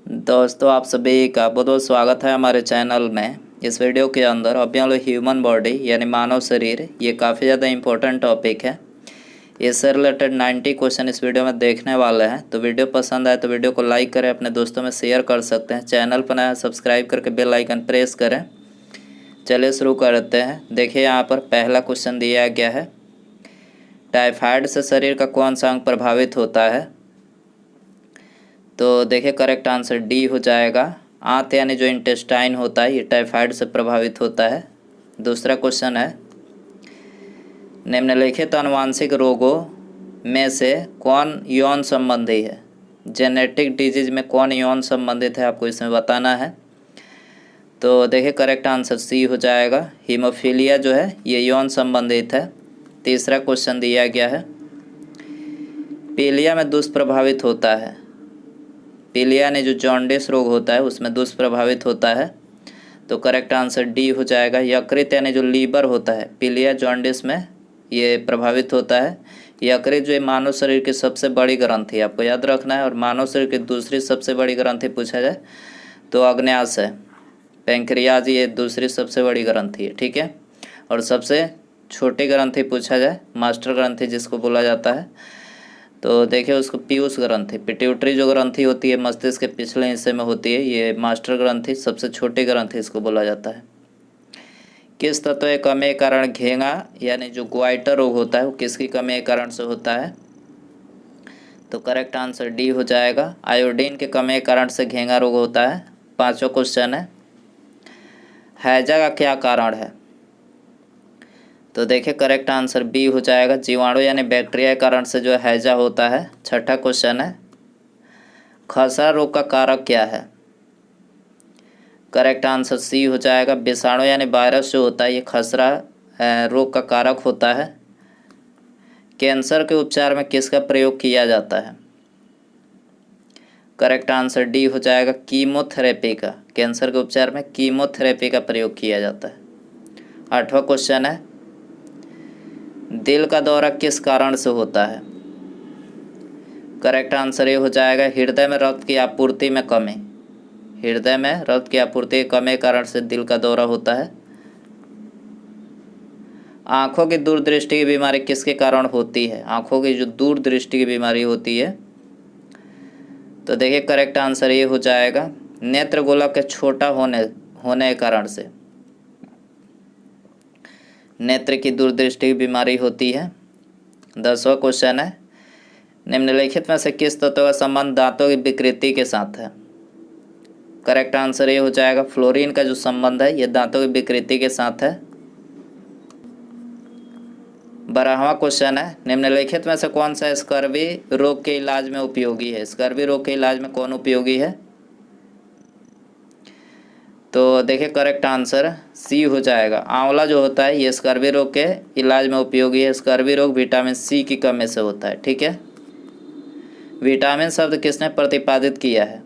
दोस्तों, आप सभी का बहुत बहुत स्वागत है हमारे चैनल में। इस वीडियो के अंदर अभी हम लोग ह्यूमन बॉडी यानी मानव शरीर, ये काफ़ी ज़्यादा इम्पोर्टेंट टॉपिक है। इससे रिलेटेड 90 क्वेश्चन इस वीडियो में देखने वाले हैं। तो वीडियो पसंद आए तो वीडियो को लाइक करें, अपने दोस्तों में शेयर कर सकते हैं। चैनल पर नया सब्सक्राइब करके बेल आइकन प्रेस करें। चलिए शुरू करते हैं। देखिए यहाँ पर पहला क्वेश्चन दिया गया है, टाइफाइड से शरीर का कौन सा अंग प्रभावित होता है। तो देखिए करेक्ट आंसर डी हो जाएगा। आंत यानी जो इंटेस्टाइन होता है ये टाइफाइड से प्रभावित होता है। दूसरा क्वेश्चन है, निम्नलिखित आनुवांशिक रोगों में से कौन यौन संबंधी है। जेनेटिक डिजीज में कौन यौन संबंधित है, आपको इसमें बताना है। तो देखिए करेक्ट आंसर सी हो जाएगा। हीमोफीलिया जो है ये यौन संबंधित है। तीसरा क्वेश्चन दिया गया है, पीलिया में दुष्प्रभावित होता है। पीलिया यानी जो जॉन्डिस रोग होता है उसमें दुष्प्रभावित होता है। तो करेक्ट आंसर डी हो जाएगा। यकृत यानी जो लीवर होता है पीलिया जॉन्डिस में ये प्रभावित होता है। यकृत जो है मानव शरीर की सबसे बड़ी ग्रंथि, आपको याद रखना है। और मानव शरीर की दूसरी सबसे बड़ी ग्रंथि पूछा जाए तो अग्न्याशय है। पैंक्रियाज ये दूसरी सबसे बड़ी ग्रंथि है, ठीक है। और सबसे छोटी ग्रंथि पूछा जाए मास्टर ग्रंथि जिसको बोला जाता है, तो देखिए उसको पीयूष ग्रंथि, पिट्यूटरी जो ग्रंथि होती है मस्तिष्क के पिछले हिस्से में होती है, ये मास्टर ग्रंथि सबसे छोटी ग्रंथि इसको बोला जाता है। किस तत्व की कमी के कारण घेंगा यानी जो ग्वाइटर रोग होता है वो किसकी कमी के कारण से होता है। तो करेक्ट आंसर डी हो जाएगा। आयोडीन के कमी के कारण से घेंगा रोग होता है। पांचवा क्वेश्चन है, हैजा का क्या कारण है। तो देखिए करेक्ट आंसर बी हो जाएगा। जीवाणु यानी बैक्टीरिया के कारण से जो हैजा होता है। छठा क्वेश्चन है, खसरा रोग का कारक क्या है। करेक्ट आंसर सी हो जाएगा। विषाणु यानी वायरस जो होता है ये खसरा रोग का कारक होता है। कैंसर के उपचार में किसका प्रयोग किया जाता है। करेक्ट आंसर डी हो जाएगा, कीमोथेरेपी का। कैंसर के उपचार में कीमोथेरेपी का प्रयोग किया जाता है। आठवां क्वेश्चन है, दिल का दौरा किस कारण से होता है। करेक्ट आंसर ये हो जाएगा, हृदय में रक्त की आपूर्ति में कमी। हृदय में रक्त की आपूर्ति की कमी के कारण से दिल का दौरा होता है। आँखों की दूरदृष्टि की बीमारी किसके कारण होती है। आँखों की जो दूरदृष्टि की बीमारी होती है, तो देखिए करेक्ट आंसर ये हो जाएगा, नेत्र गोलक के छोटा होने के कारण से नेत्र की दूरदृष्टि की बीमारी होती है। 10वां क्वेश्चन है, निम्नलिखित में से किस तत्व का संबंध दांतों की विकृति के साथ है। करेक्ट आंसर ये हो जाएगा, फ्लोरीन का जो संबंध है ये दांतों की विकृति के साथ है। 12वां क्वेश्चन है, निम्नलिखित में से कौन सा स्कर्वी रोग के इलाज में उपयोगी है। स्कर्वी रोग के इलाज में कौन उपयोगी है। तो देखिए करेक्ट आंसर सी हो जाएगा। आंवला जो होता है ये स्कर्वी रोग के इलाज में उपयोगी है। स्कर्वी रोग विटामिन सी की कमी से होता है, ठीक है। विटामिन शब्द किसने प्रतिपादित किया है।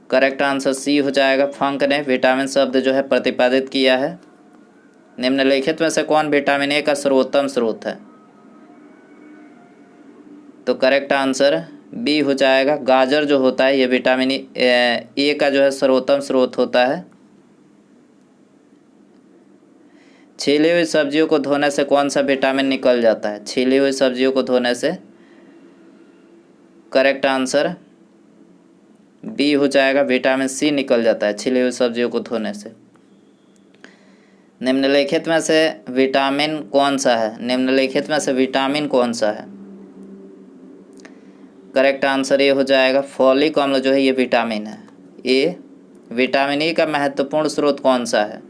करेक्ट आंसर सी हो जाएगा, फंक ने विटामिन शब्द जो है प्रतिपादित किया है। निम्नलिखित में से कौन विटामिन ए का सर्वोत्तम स्रोत है। तो करेक्ट आंसर बी हो जाएगा। गाजर जो होता है ये विटामिन ए का जो है सर्वोत्तम स्रोत होता है। छीली हुई सब्जियों को धोने से कौन सा विटामिन निकल जाता है। छीली हुई सब्जियों को धोने से करेक्ट आंसर बी हो जाएगा, विटामिन सी निकल जाता है छीली हुई सब्जियों को धोने से। निम्नलिखित में से विटामिन कौन सा है। निम्नलिखित में से विटामिन कौन सा है। करेक्ट आंसर ये हो जाएगा, फॉलिक अम्ल जो है ये विटामिन है। ए विटामिन ई का महत्वपूर्ण स्रोत कौन सा है।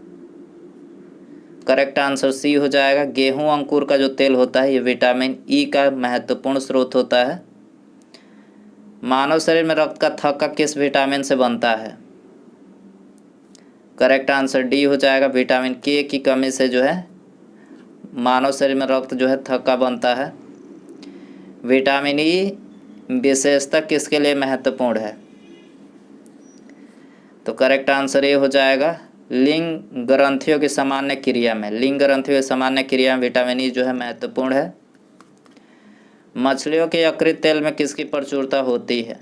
करेक्ट आंसर सी हो जाएगा, गेहूं अंकुर का जो तेल होता है ये विटामिन ई का महत्वपूर्ण स्रोत होता है। मानव शरीर में रक्त का थक्का किस विटामिन से बनता है। करेक्ट आंसर डी हो जाएगा, विटामिन के की कमी से जो है मानव शरीर में रक्त जो है थक्का बनता है। विटामिन ई विशेषता किसके लिए महत्वपूर्ण है। तो करेक्ट आंसर ये हो जाएगा, लिंग ग्रंथियों की सामान्य क्रिया में। लिंग ग्रंथियों की सामान्य क्रिया में विटामिन ई जो है महत्वपूर्ण है। मछलियों के यकृत तेल में किसकी प्रचुरता होती है।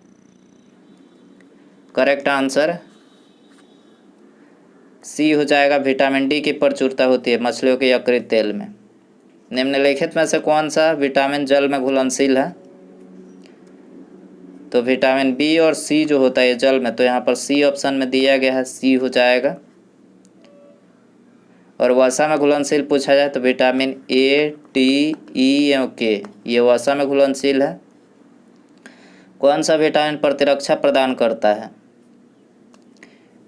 करेक्ट आंसर सी हो जाएगा, विटामिन डी की प्रचुरता होती है मछलियों के यकृत तेल में। निम्नलिखित में से कौन सा विटामिन जल में घुलनशील है? तो विटामिन बी और सी जो होता है ये जल में, तो यहाँ पर सी ऑप्शन में दिया गया है, सी हो जाएगा। और वसा में घुलनशील पूछा जाए तो विटामिन ए, टी, ई एवं के ये वसा में घुलनशील है। कौन सा विटामिन प्रतिरक्षा प्रदान करता है?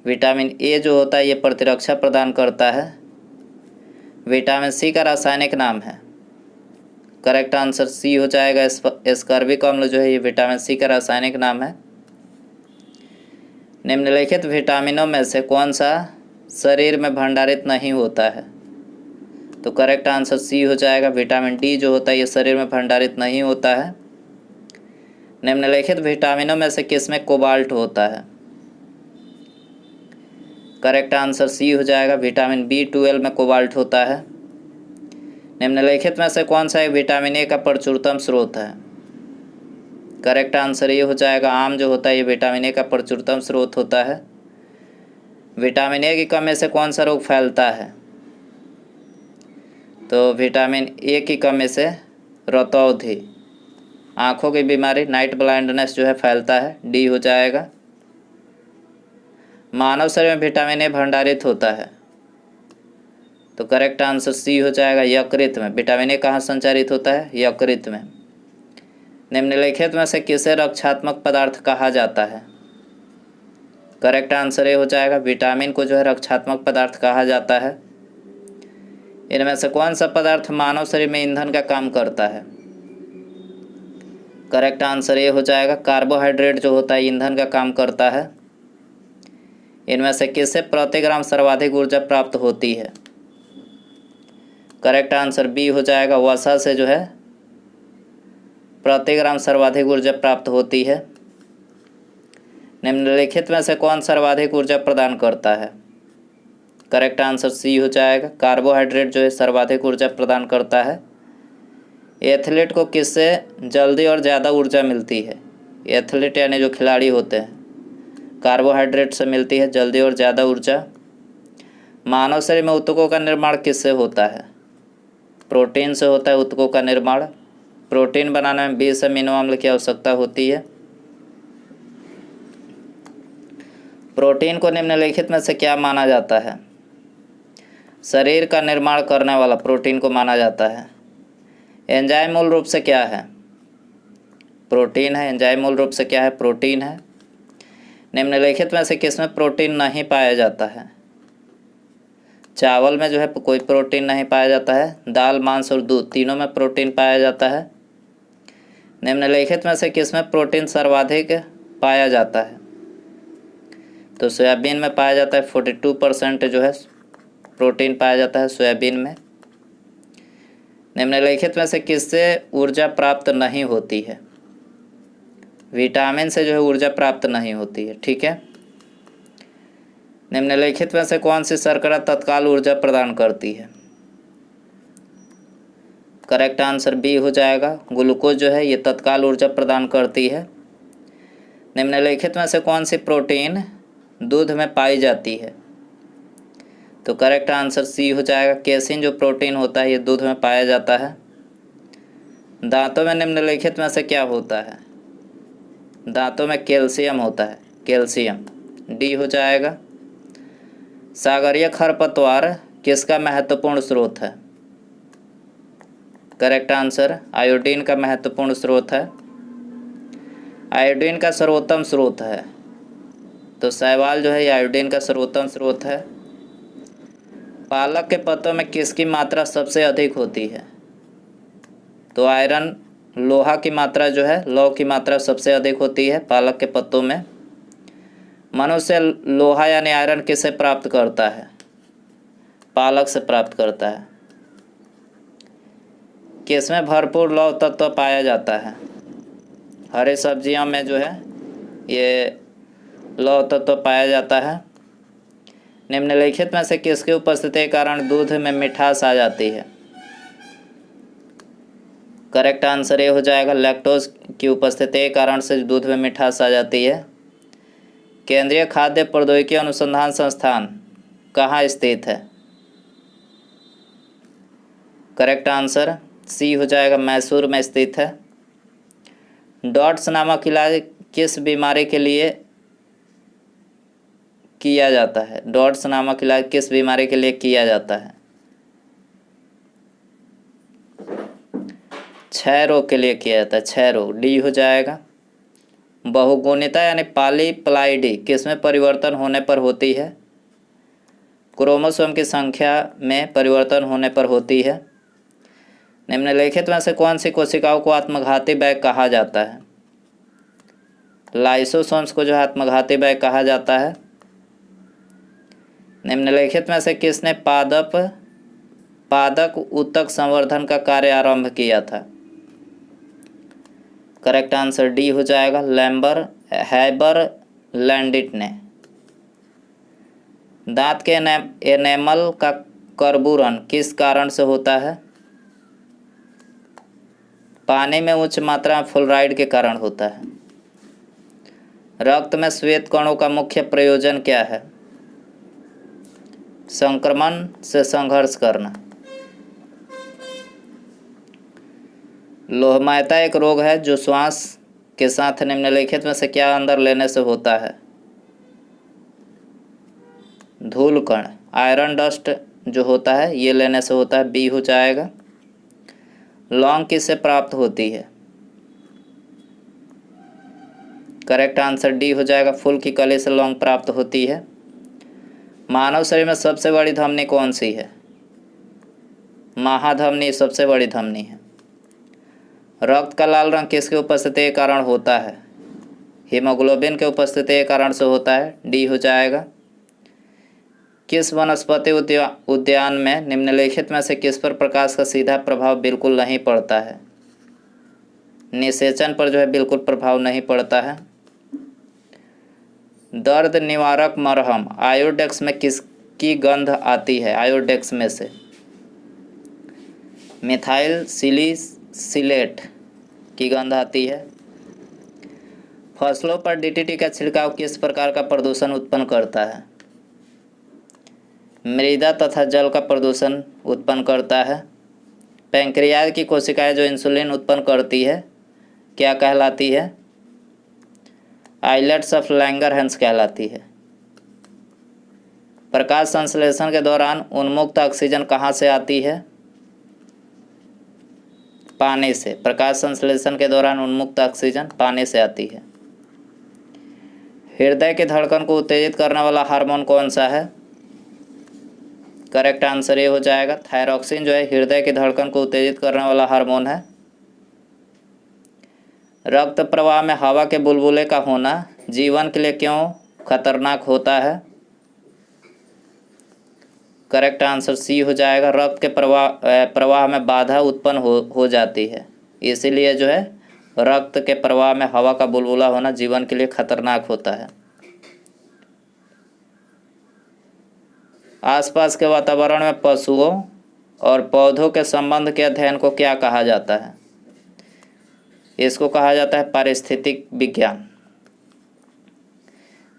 विटामिन ए जो होता है ये प्रतिरक्षा प्रदान करता है। विटामिन सी का रासायनिक नाम है, करेक्ट आंसर सी हो जाएगा, एस्कॉर्बिक अम्ल जो है ये विटामिन सी का रासायनिक नाम है। निम्नलिखित विटामिनों में से कौन सा शरीर में भंडारित नहीं होता है? तो करेक्ट आंसर सी हो जाएगा, विटामिन डी जो होता है ये शरीर में भंडारित नहीं होता है। निम्नलिखित विटामिनों में से किसमें कोबाल्ट होता है? करेक्ट आंसर सी हो जाएगा, विटामिन B12 में कोबाल्ट होता है। निम्नलिखित में से कौन सा एक विटामिन ए का प्रचुरतम स्रोत है? करेक्ट आंसर ये हो जाएगा, आम जो होता है ये विटामिन ए का प्रचुरतम स्रोत होता है। विटामिन ए की कमी से कौन सा रोग फैलता है? तो विटामिन ए की कमी से रतौंधी, आँखों की बीमारी, नाइट ब्लाइंडनेस जो है फैलता है, डी हो जाएगा। मानव शरीर में विटामिन ए भंडारित होता है, तो करेक्ट आंसर सी हो जाएगा, यकृत में। विटामिन ए कहाँ संचारित होता है? यकृत में। निम्नलिखित में से किसे रक्षात्मक पदार्थ कहा जाता है? करेक्ट आंसर ए हो जाएगा, विटामिन को जो है रक्षात्मक पदार्थ कहा जाता है। इनमें से कौन सा पदार्थ मानव शरीर में ईंधन का काम करता है? करेक्ट आंसर ए हो जाएगा, कार्बोहाइड्रेट जो होता है ईंधन का काम करता है। इनमें से किससे प्रति ग्राम सर्वाधिक ऊर्जा प्राप्त होती है? करेक्ट आंसर बी हो जाएगा, वसा से जो है प्रति ग्राम सर्वाधिक ऊर्जा प्राप्त होती है। निम्नलिखित में से कौन सर्वाधिक ऊर्जा प्रदान करता है? करेक्ट आंसर सी हो जाएगा, कार्बोहाइड्रेट जो है सर्वाधिक ऊर्जा प्रदान करता है। एथलीट को किससे जल्दी और ज़्यादा ऊर्जा मिलती है? एथलीट यानी जो खिलाड़ी होते हैं, कार्बोहाइड्रेट से मिलती है जल्दी और ज़्यादा ऊर्जा। मानव शरीर में ऊतकों का निर्माण किससे होता है? प्रोटीन से होता है ऊतकों का निर्माण। प्रोटीन बनाने में 20 अमीनो अम्ल की आवश्यकता होती है। प्रोटीन को निम्नलिखित में से क्या माना जाता है? शरीर का निर्माण करने वाला प्रोटीन को माना जाता है। एंजाइम मूल रूप से क्या है? प्रोटीन है। एंजाइम मूल रूप से क्या है? प्रोटीन है। निम्नलिखित में से किसमें प्रोटीन नहीं पाया जाता है? चावल में जो है कोई प्रोटीन नहीं पाया जाता है। दाल, मांस और दूध तीनों में प्रोटीन पाया जाता है। निम्नलिखित में से किसमें प्रोटीन सर्वाधिक पाया जाता है? तो सोयाबीन में पाया जाता है, 42% जो है प्रोटीन पाया जाता है सोयाबीन में। निम्नलिखित में से किससे ऊर्जा प्राप्त नहीं होती है? विटामिन से जो है ऊर्जा प्राप्त नहीं होती है, ठीक है। निम्नलिखित में से कौन सी शर्करा तत्काल ऊर्जा प्रदान करती है? करेक्ट आंसर बी हो जाएगा, ग्लूकोज जो है ये तत्काल ऊर्जा प्रदान करती है। निम्नलिखित में से कौन सी प्रोटीन दूध में पाई जाती है? तो करेक्ट आंसर सी हो जाएगा, केसिन जो प्रोटीन होता है ये दूध में पाया जाता है। दांतों में निम्नलिखित में से क्या होता है? दांतों में कैल्शियम होता है, कैल्शियम, डी हो जाएगा। सागरीय खरपतवार किसका महत्वपूर्ण स्रोत है? करेक्ट आंसर आयोडीन का महत्वपूर्ण स्रोत है। आयोडीन का सर्वोत्तम स्रोत है, तो शैवाल जो है ये आयोडीन का सर्वोत्तम स्रोत है। पालक के पत्तों में किसकी मात्रा सबसे अधिक होती है? तो आयरन, लोहा की मात्रा जो है, लौह की मात्रा सबसे अधिक होती है पालक के पत्तों में। मनुष्य लोहा यानी आयरन किससे प्राप्त करता है? पालक से प्राप्त करता है। किसमें भरपूर लौह तत्व पाया जाता है? हरी सब्जियों में जो है ये लौह तत्व पाया जाता है। निम्नलिखित में से किसकी उपस्थिति के कारण दूध में मिठास आ जाती है? करेक्ट आंसर ये हो जाएगा, लैक्टोज की उपस्थिति के कारण से दूध में मिठास आ जाती है। केंद्रीय खाद्य प्रौद्योगिकी अनुसंधान संस्थान कहाँ स्थित है? करेक्ट आंसर सी हो जाएगा, मैसूर में स्थित है। डॉट्स नामक इलाज किस बीमारी के लिए किया जाता है? डॉट्स नामक इलाज किस बीमारी के लिए किया जाता है? क्षय रोग के लिए किया जाता है, क्षय रोग, डी हो जाएगा। बहुगुणिता यानी पॉलीप्लाइडी किसमें परिवर्तन होने पर होती है? क्रोमोसोम की संख्या में परिवर्तन होने पर होती है। निम्नलिखित में से कौन सी कोशिकाओं को आत्मघाती बैग कहा जाता है? लाइसोसोम्स को जो है आत्मघाती बैग कहा जाता है। निम्नलिखित में से किसने पादक ऊतक संवर्धन का कार्य आरंभ किया था? करेक्ट आंसर डी हो जाएगा, हैबर लैंडिट ने। दांत के एनेमल का कर्बूरन किस कारण से होता है? पानी में उच्च मात्रा में फ्लोराइड के कारण होता है। रक्त में श्वेत कणों का मुख्य प्रयोजन क्या है? संक्रमण से संघर्ष करना। लोहमयता एक रोग है जो श्वास के साथ निम्नलिखित में से क्या अंदर लेने से होता है? धूल कण, आयरन डस्ट जो होता है ये लेने से होता है, बी हो जाएगा। लौंग किससे प्राप्त होती है? करेक्ट आंसर डी हो जाएगा, फूल की कली से लौंग प्राप्त होती है। मानव शरीर में सबसे बड़ी धमनी कौन सी है? महाधमनी सबसे बड़ी धमनी है। रक्त का लाल रंग किसकी उपस्थिति के कारण होता है? हीमोग्लोबिन के उपस्थिति के कारण से होता है, डी हो जाएगा। किस वनस्पति उद्यान में निम्नलिखित में से किस पर प्रकाश का सीधा प्रभाव बिल्कुल नहीं पड़ता है? निषेचन पर जो है बिल्कुल प्रभाव नहीं पड़ता है। दर्द निवारक मरहम आयोडेक्स में किसकी गंध आती है? आयोडेक्स में से मिथाइल सिलिसिलेट की गंध आती है। फसलों पर डीडीटी का छिड़काव किस प्रकार का प्रदूषण उत्पन्न करता है? मृदा तथा जल का प्रदूषण उत्पन्न करता है। पैंक्रियाज की कोशिकाएं जो इंसुलिन उत्पन्न करती है क्या कहलाती है? आइलेट्स ऑफ लैंगरहैंस कहलाती है। प्रकाश संश्लेषण के दौरान उन्मुक्त ऑक्सीजन कहाँ से आती है? पानी से। प्रकाश संश्लेषण के दौरान उन्मुक्त ऑक्सीजन पानी से आती है। हृदय की धड़कन को उत्तेजित करने वाला हार्मोन कौन सा है? करेक्ट आंसर ये हो जाएगा, थायरॉक्सिन जो है हृदय की धड़कन को उत्तेजित करने वाला हार्मोन है। रक्त प्रवाह में हवा के बुलबुले का होना जीवन के लिए क्यों खतरनाक होता है? करेक्ट आंसर सी हो जाएगा, रक्त के प्रवाह में बाधा उत्पन्न हो जाती है, इसीलिए जो है रक्त के प्रवाह में हवा का बुलबुला होना जीवन के लिए खतरनाक होता है। आसपास के वातावरण में पशुओं और पौधों के संबंध के अध्ययन को क्या कहा जाता है? इसको कहा जाता है पारिस्थितिक विज्ञान।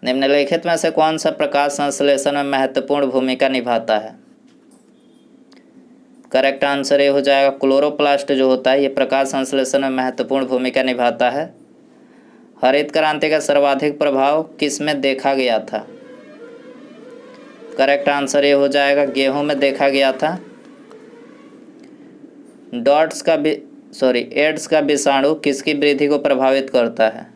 निम्नलिखित में से कौन सा प्रकाश संश्लेषण में महत्वपूर्ण भूमिका निभाता है? करेक्ट आंसर ये हो जाएगा, क्लोरोप्लास्ट जो होता है ये प्रकाश संश्लेषण में महत्वपूर्ण भूमिका निभाता है। हरित क्रांति का सर्वाधिक प्रभाव किस में देखा गया था? करेक्ट आंसर ये हो जाएगा, गेहूं में देखा गया था। एड्स का विषाणु किसकी वृद्धि को प्रभावित करता है?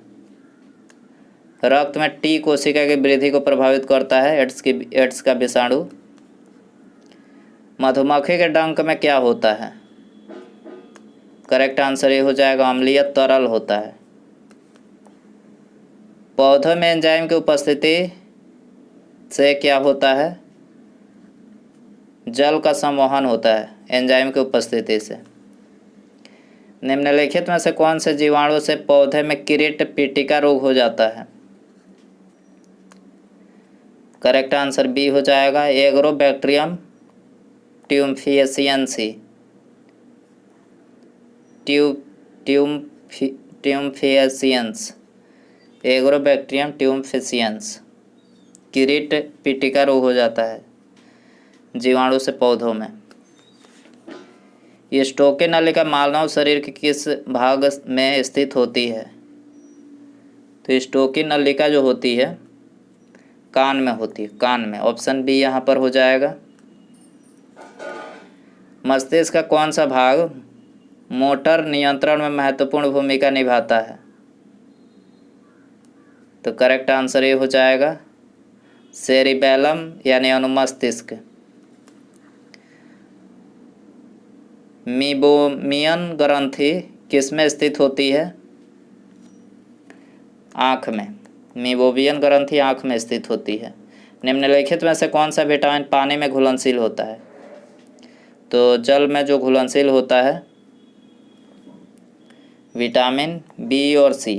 रक्त में टी कोशिका की वृद्धि को प्रभावित करता है एड्स का विषाणु। मधुमक्खी के डंक में क्या होता है? करेक्ट आंसर ये हो जाएगा, अम्लीय तरल होता है। पौधों में एंजाइम की उपस्थिति से क्या होता है? जल का संवहन होता है एंजाइम की उपस्थिति से। निम्नलिखित में से कौन से जीवाणु से पौधे में किरीट पीटिका रोग हो जाता है? करेक्ट आंसर बी हो जाएगा, एग्रोबैक्टीरियम ट्यूम्फिएसियंसी। ट्यूम्फिएसियंस, एग्रोबैक्टीरियम ट्यूम्फिएसियंस। किरीट पिटिका रोग हो जाता है जीवाणु से पौधों में। ये स्टोके नलिका मानव शरीर के किस भाग में स्थित होती है? तो स्टोकी नलिका जो होती है कान में होती है, कान में। ऑप्शन बी यहाँ पर हो जाएगा। मस्तिष्क का कौन सा भाग मोटर नियंत्रण में महत्वपूर्ण भूमिका निभाता है? तो करेक्ट आंसर ये हो जाएगा सेरिबेलम यानी अनुमस्तिष्क। मीबोमियन ग्रंथि किसमें स्थित होती है? आँख में। मीबोमियन ग्रंथि आँख में स्थित होती है। निम्नलिखित में से कौन सा विटामिन पानी में घुलनशील होता है? तो जल में जो घुलनशील होता है विटामिन बी और सी।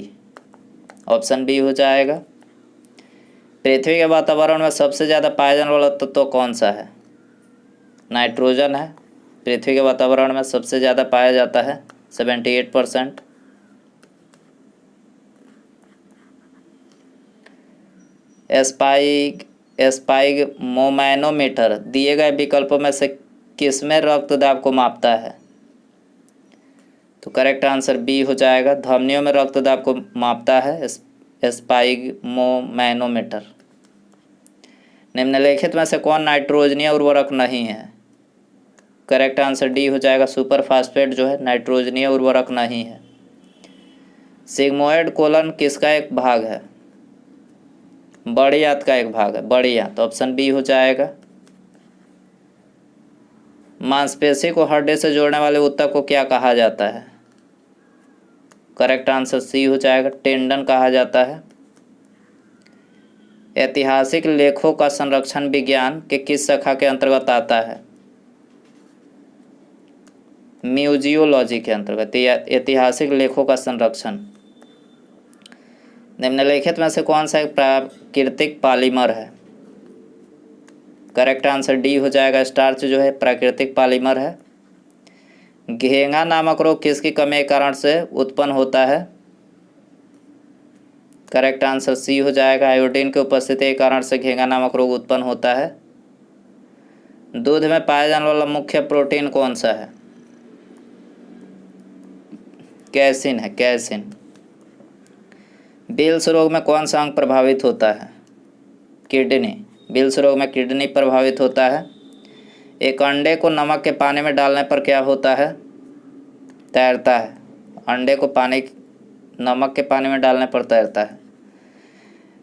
ऑप्शन बी हो जाएगा। पृथ्वी के वातावरण में सबसे ज़्यादा पाया जाने वाला तत्व कौन सा है? नाइट्रोजन है। पृथ्वी के वातावरण में सबसे ज़्यादा पाया जाता है 78%। एस्पाइग मोमैनोमीटर दिए गए विकल्पों में से किसमें रक्त दाब को मापता है? तो करेक्ट आंसर बी हो जाएगा। धमनियों में रक्त दाब को मापता है एस्पाइग मोमैनोमीटर। निम्नलिखित में से कौन नाइट्रोजनीय उर्वरक नहीं है? करेक्ट आंसर डी हो जाएगा। सुपर फास्फेट जो है नाइट्रोजनीय उर्वरक नहीं है। सिग्मोइड कोलन किसका एक भाग है? बड़ी आंत का एक भाग है, बड़ी आंत। ऑप्शन बी हो जाएगा। मांसपेशी को हड्डी से जोड़ने वाले ऊतक को क्या कहा जाता है? करेक्ट आंसर सी हो जाएगा, टेंडन कहा जाता है। ऐतिहासिक लेखों का संरक्षण विज्ञान के किस शाखा के अंतर्गत आता है? म्यूजियोलॉजी के अंतर्गत ऐतिहासिक लेखों का संरक्षण। निम्नलिखित में से कौन सा एक प्राकृतिक पॉलीमर है? करेक्ट आंसर डी हो जाएगा। स्टार्च जो है प्राकृतिक पॉलीमर है। घेंगा नामक रोग किसकी कमी के कारण से उत्पन्न होता है? करेक्ट आंसर सी हो जाएगा। आयोडीन की उपस्थिति के कारण से घेंगा नामक रोग उत्पन्न होता है। दूध में पाया जाने वाला मुख्य प्रोटीन कौन सा है? कैसिन है, कैसिन। बिल्स रोग में कौन सा अंग प्रभावित होता है? किडनी। बिल्स रोग में किडनी प्रभावित होता है। एक अंडे को नमक के पानी में डालने पर क्या होता है? तैरता है। अंडे को नमक के पानी में डालने पर तैरता है।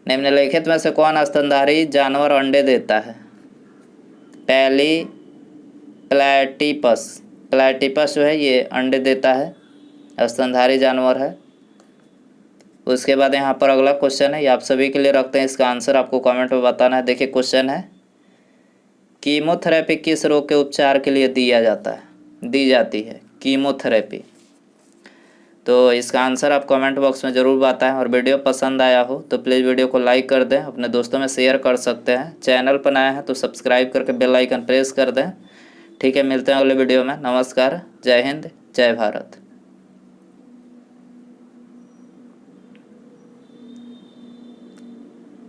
निम्नलिखित में से कौन स्तनधारी जानवर अंडे देता है? पहली प्लैटिपस। प्लैटिपस जो है ये अंडे देता है, स्तनधारी जानवर है। उसके बाद यहाँ पर अगला क्वेश्चन है, ये आप सभी के लिए रखते हैं। इसका आंसर आपको कमेंट में बताना है। देखिए क्वेश्चन है, कीमोथेरेपी किस रोग के उपचार के लिए दी जाती है? कीमोथेरेपी। तो इसका आंसर आप कमेंट बॉक्स में ज़रूर बताएं। और वीडियो पसंद आया हो तो प्लीज़ वीडियो को लाइक कर दें, अपने दोस्तों में शेयर कर सकते हैं। चैनल पर नए हैं तो सब्सक्राइब करके बेल आइकन प्रेस कर दें। ठीक है, मिलते हैं अगले वीडियो में। नमस्कार, जय हिंद, जय भारत।